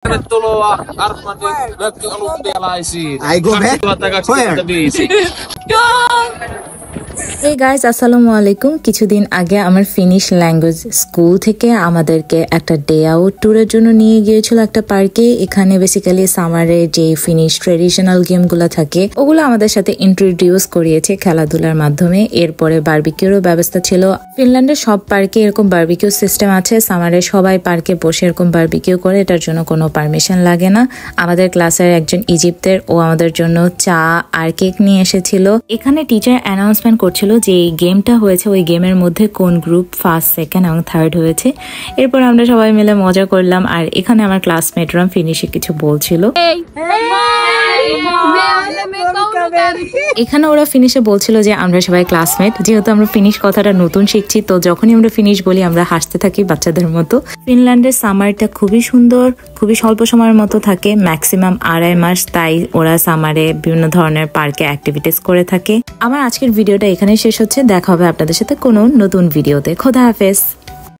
Tervetuloa Artmanin mökkiolympialaisiin. I go back? 2025. Hey guys, আসসালামু আলাইকুম। কিছুদিন আগে আমার ফিনিশ ল্যাঙ্গুয়েজ স্কুল থেকে আমাদেরকে একটা ডে আউট ট্যুরের জন্য নিয়ে গিয়েছিল একটা পার্কে। এখানে বেসিক্যালি সামারে যে ফিনিশ ট্রেডিশনাল গেমগুলো থাকে ওগুলো আমাদের সাথে ইন্ট্রোডিউস করিয়েছে খেলাধুলার মাধ্যমে। এরপরে বারবিকিউরও ব্যবস্থা ছিল। ফিনল্যান্ডের সব পার্কে এরকম বারবিকিউ সিস্টেম আছে। সামারে সবাই পার্কে বসে এরকম বারবিকিউ করে, এটার জন্য কোনো পারমিশন লাগে না। আমাদের ক্লাসের একজন ইজিপ্টের, ও আমাদের জন্য চা আর কেক নিয়ে এসেছিল। এখানে টিচার অ্যানাউন্সমেন্ট করছিল যে এই গেমটা হয়েছে, ওই গেমের মধ্যে কোন গ্রুপ ফার্স্ট, সেকেন্ড এবং থার্ড হয়েছে। এরপর আমরা সবাই মিলে মজা করলাম। আর এখানে আমার ক্লাসমেটরা ফিনিশে কিছু বলছিল। এখানে ওরা ফিনিশে বলছিল যে আমরা সবাই ক্লাসমেট। যেহেতু আমরা ফিনিশ কথাটা নতুন শিখছি, তো যখনই আমরা ফিনিশ বলি আমরা হাসতে থাকি বাচ্চাদের মতো। ফিনল্যান্ডের সামারটা খুবই সুন্দর, খুবই স্বল্প সময়ের মতো থাকে, ম্যাক্সিমাম 2.5 মাস। তাই ওরা সামারে বিভিন্ন ধরনের পার্কে অ্যাক্টিভিটিস করে থাকে। আমার আজকের ভিডিওটা এখানে শেষ হচ্ছে। দেখা হবে আপনাদের সাথে কোনো নতুন ভিডিওতে। খোদা হাফেজ।